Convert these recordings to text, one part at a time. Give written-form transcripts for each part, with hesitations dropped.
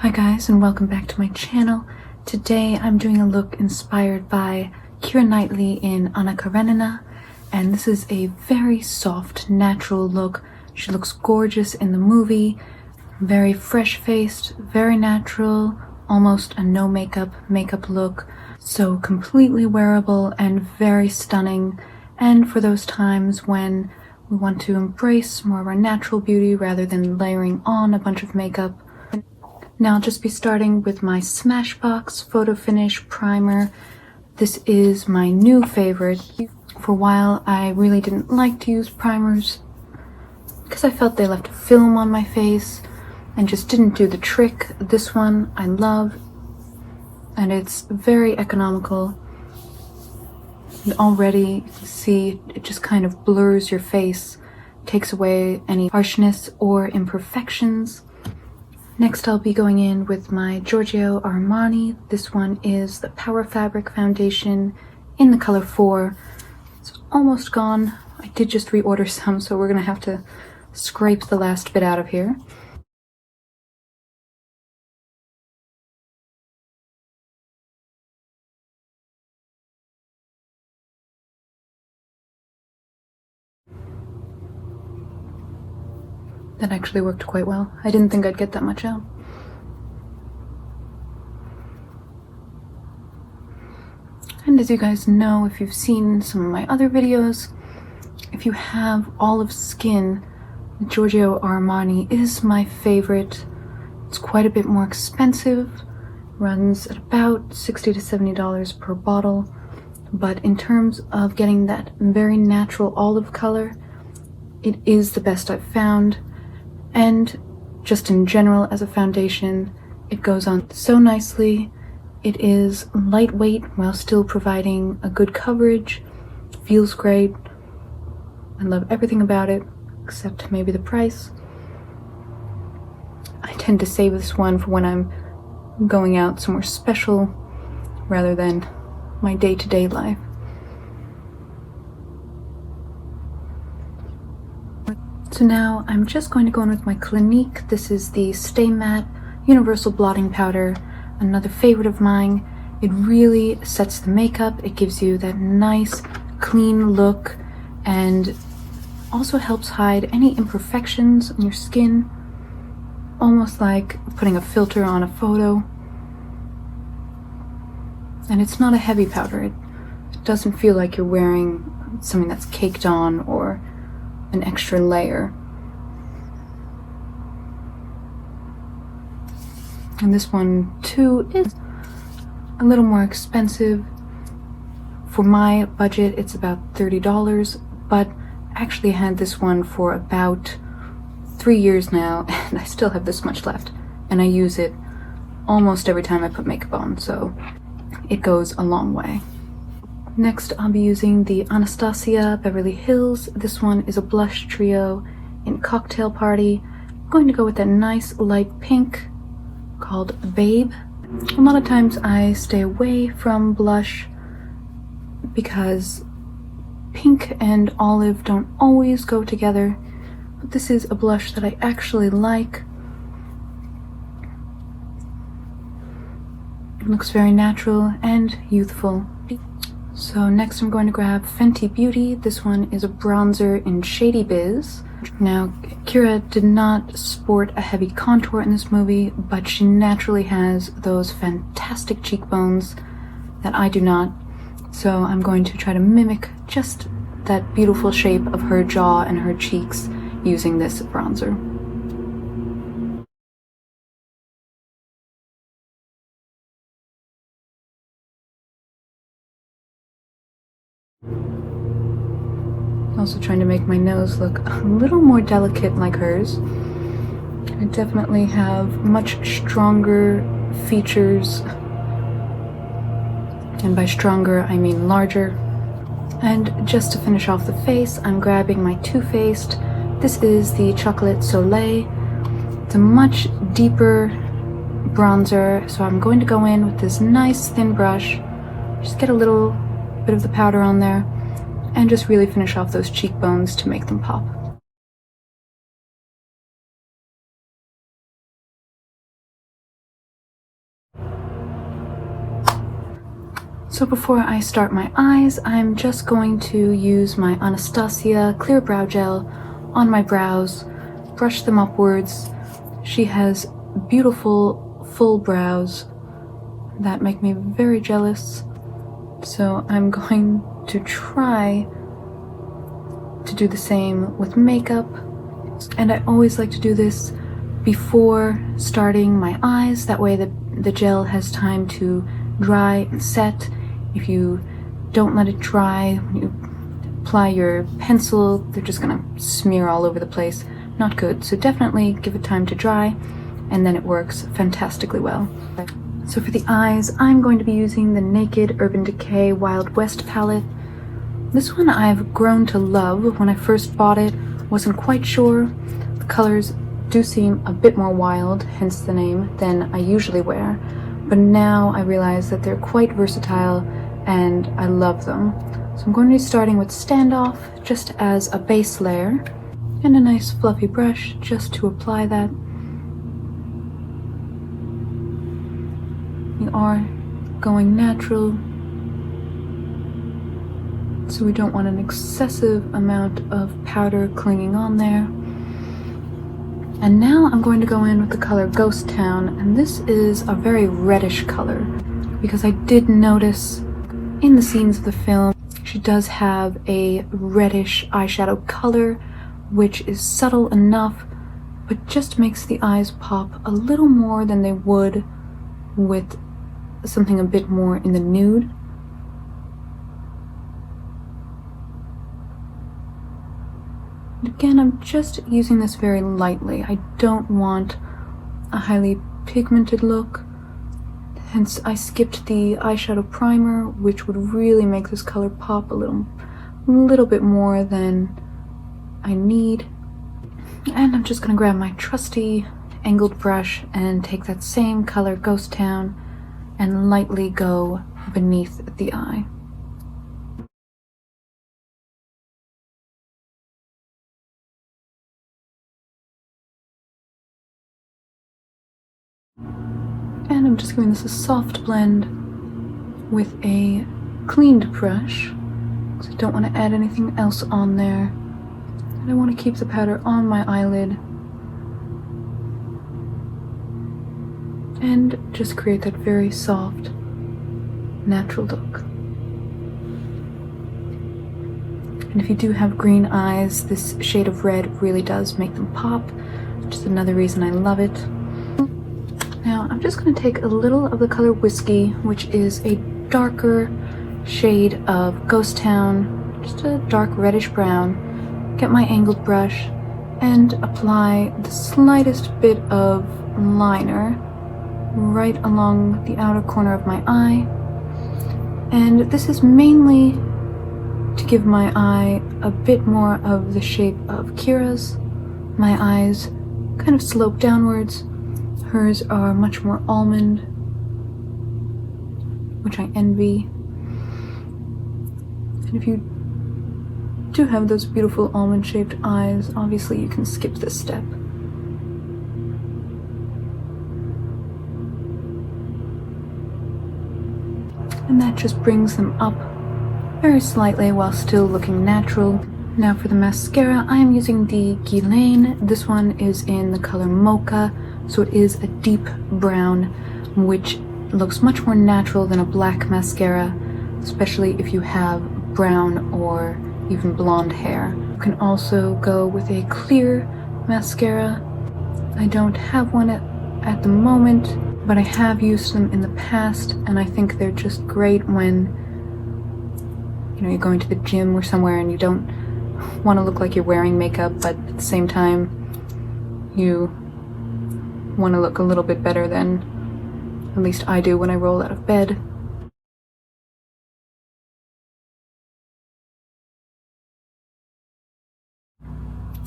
Hi guys, and welcome back to my channel. Today I'm doing a look inspired by Keira Knightley in Karenina, and this is a very soft, natural look. She looks gorgeous in the movie, very fresh-faced, very natural, almost a no makeup look. So completely wearable and very stunning, and for those times when we want to embrace more of our natural beauty rather than layering on a bunch of makeup. Now I'll just be starting with my Smashbox Photo Finish Primer. This is my new favorite. For a while I really didn't like to use primers because I felt they left a film on my face and just didn't do the trick. This one I love, and it's very economical. And already you can see it just kind of blurs your face, takes away any harshness or imperfections. Next I'll be going in with my Giorgio Armani. This one is the Power Fabric Foundation in the color 4. It's almost gone. I did just reorder some, so we're gonna have to scrape the last bit out of here. That actually worked quite well. I didn't think I'd get that much out. And as you guys know, if you've seen some of my other videos, if you have olive skin, Giorgio Armani is my favorite. It's quite a bit more expensive, runs at about $60 to $70 per bottle, but in terms of getting that very natural olive color, it is the best I've found. And just in general as a foundation, it goes on so nicely. It is lightweight while still providing a good coverage. Feels great. I love everything about it, except maybe the price. I tend to save this one for when I'm going out somewhere special rather than my day-to-day life. So now I'm just going to go in with my Clinique. This is the Stay Matte Universal Blotting Powder, another favorite of mine. It really sets the makeup. It gives you that nice, clean look and also helps hide any imperfections on your skin, almost like putting a filter on a photo. And it's not a heavy powder. It doesn't feel like you're wearing something that's caked on or an extra layer. And this one too is a little more expensive. For my budget it's about $30, but I actually had this one for about 3 years now and I still have this much left, and I use it almost every time I put makeup on, so it goes a long way. Next, I'll be using the Anastasia Beverly Hills. This one is a blush trio in Cocktail Party. I'm going to go with that nice light pink called Babe. A lot of times I stay away from blush because pink and olive don't always go together, but this is a blush that I actually like. It looks very natural and youthful. So next I'm going to grab Fenty Beauty. This one is a bronzer in Shady Biz. Now, Keira did not sport a heavy contour in this movie, but she naturally has those fantastic cheekbones that I do not. So I'm going to try to mimic just that beautiful shape of her jaw and her cheeks using this bronzer. Also trying to make my nose look a little more delicate like hers. I definitely have much stronger features, and by stronger I mean larger. And just to finish off the face, I'm grabbing my Too Faced. This is the Chocolate Soleil. It's a much deeper bronzer, so I'm going to go in with this nice thin brush, just get a little bit of the powder on there, and just really finish off those cheekbones to make them pop. So before I start my eyes, I'm just going to use my Anastasia Clear Brow Gel on my brows, brush them upwards. She has beautiful full brows that make me very jealous. So I'm going to try to do the same with makeup. And I always like to do this before starting my eyes. That way the gel has time to dry and set. If you don't let it dry, when you apply your pencil, they're just gonna smear all over the place. Not good. So definitely give it time to dry, and then it works fantastically well. So for the eyes, I'm going to be using the Naked Urban Decay Wild West palette. This one I've grown to love. When I first bought it, wasn't quite sure. The colors do seem a bit more wild, hence the name, than I usually wear. But now I realize that they're quite versatile and I love them. So I'm going to be starting with Standoff just as a base layer and a nice fluffy brush just to apply that. We are going natural, so we don't want an excessive amount of powder clinging on there. And now I'm going to go in with the color Ghost Town, and this is a very reddish color because I did notice in the scenes of the film she does have a reddish eyeshadow color, which is subtle enough but just makes the eyes pop a little more than they would with something a bit more in the nude. Again, I'm just using this very lightly. I don't want a highly pigmented look. Hence, I skipped the eyeshadow primer, which would really make this color pop a little bit more than I need. And I'm just gonna grab my trusty angled brush and take that same color, Ghost Town, and lightly go beneath the eye. And I'm just giving this a soft blend with a cleaned brush because I don't want to add anything else on there. And I want to keep the powder on my eyelid and just create that very soft, natural look. And if you do have green eyes, this shade of red really does make them pop, which is another reason I love it. Now I'm just going to take a little of the color Whiskey, which is a darker shade of Ghost Town, just a dark reddish brown, get my angled brush and apply the slightest bit of liner right along the outer corner of my eye. And this is mainly to give my eye a bit more of the shape of Keira's. My eyes kind of slope downwards. Hers are much more almond, which I envy. And if you do have those beautiful almond-shaped eyes, obviously you can skip this step. And that just brings them up very slightly while still looking natural. Now for the mascara, I am using the Guerlain. This one is in the color Mocha, so it is a deep brown, which looks much more natural than a black mascara, especially if you have brown or even blonde hair. You can also go with a clear mascara. I don't have one at the moment, but I have used them in the past, and I think they're just great when, you know, you're going to the gym or somewhere and you don't want to look like you're wearing makeup, but at the same time you want to look a little bit better than at least I do when I roll out of bed.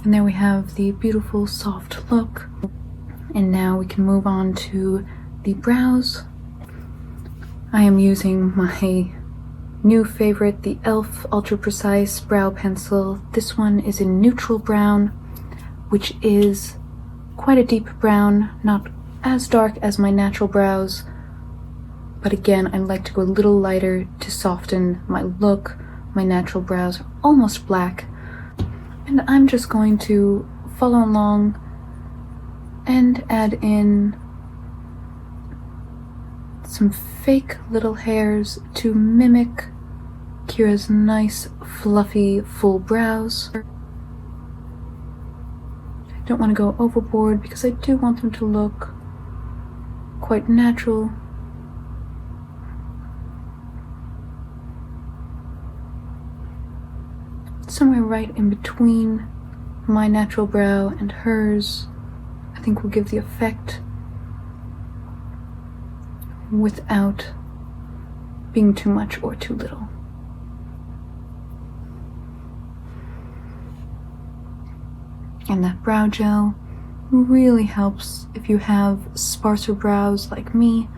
And there we have the beautiful soft look. And now we can move on to the brows. I am using my new favorite, the e.l.f. Ultra Precise Brow Pencil. This one is in neutral brown, which is quite a deep brown, not as dark as my natural brows, But again, I like to go a little lighter to soften my look. My natural brows are almost black. And I'm just going to follow along and add in some fake little hairs to mimic Keira's nice, fluffy, full brows. I don't want to go overboard because I do want them to look quite natural. Somewhere right in between my natural brow and hers, I think will give the effect without being too much or too little. And that brow gel really helps if you have sparser brows like me.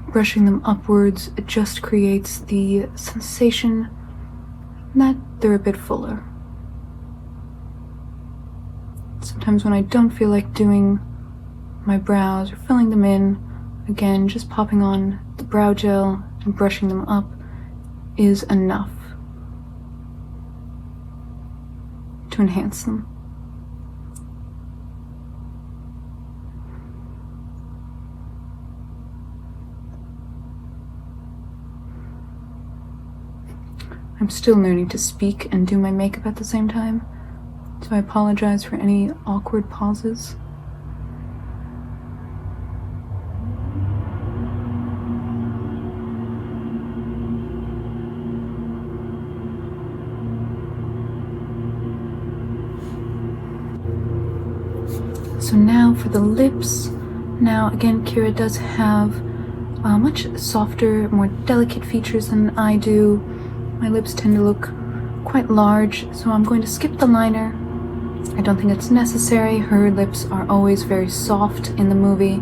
Brushing them upwards, it just creates the sensation that they're a bit fuller. Sometimes when I don't feel like doing my brows or filling them in, again, just popping on the brow gel and brushing them up is enough to enhance them. I'm still learning to speak and do my makeup at the same time, so I apologize for any awkward pauses. So now for the lips. Now again, Keira does have much softer, more delicate features than I do. My lips tend to look quite large, so I'm going to skip the liner. I don't think it's necessary. Her lips are always very soft in the movie.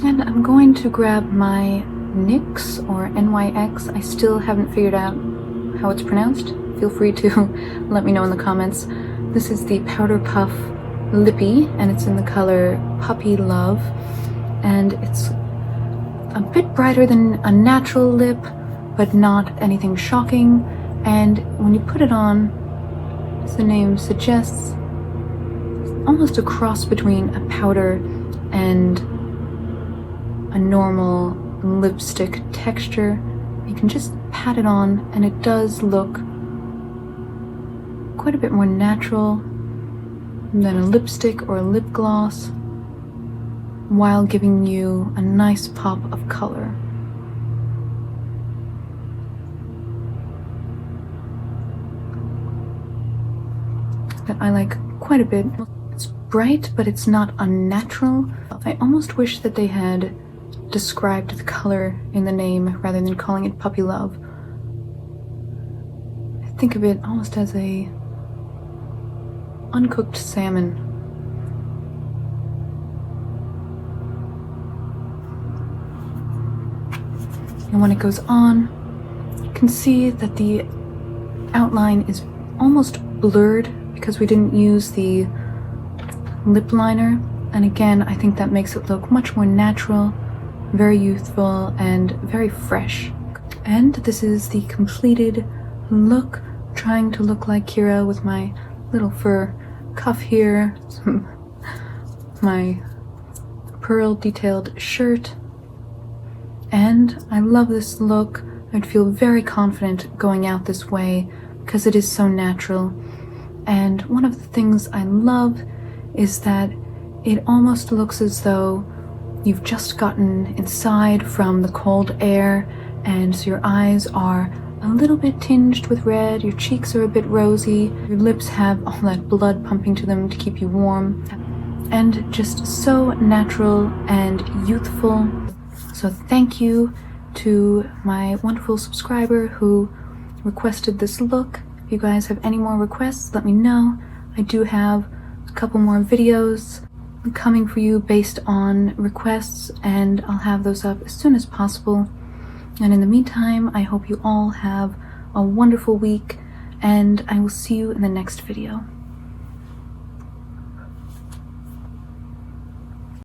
And I'm going to grab my NYX or NYX. I still haven't figured out how it's pronounced. Feel free to let me know in the comments. This is the Powder Puff Lippy, and it's in the color Puppy Love. And it's a bit brighter than a natural lip, but not anything shocking. And when you put it on, as the name suggests, it's almost a cross between a powder and a normal lipstick texture. You can just pat it on and it does look quite a bit more natural than a lipstick or a lip gloss, while giving you a nice pop of color. That I like quite a bit. It's bright, but it's not unnatural. I almost wish that they had described the color in the name rather than calling it Puppy Love. I think of it almost as a uncooked salmon. And when it goes on, you can see that the outline is almost blurred because we didn't use the lip liner. And again, I think that makes it look much more natural, very youthful, and very fresh. And this is the completed look, trying to look like Keira with my little fur cuff here, my pearl detailed shirt. And I love this look. I'd feel very confident going out this way because it is so natural. And one of the things I love is that it almost looks as though you've just gotten inside from the cold air, and so your eyes are a little bit tinged with red, your cheeks are a bit rosy, your lips have all that blood pumping to them to keep you warm, and just so natural and youthful. So thank you to my wonderful subscriber who requested this look. If you guys have any more requests, let me know. I do have a couple more videos coming for you based on requests, and I'll have those up as soon as possible. And in the meantime, I hope you all have a wonderful week, and I will see you in the next video.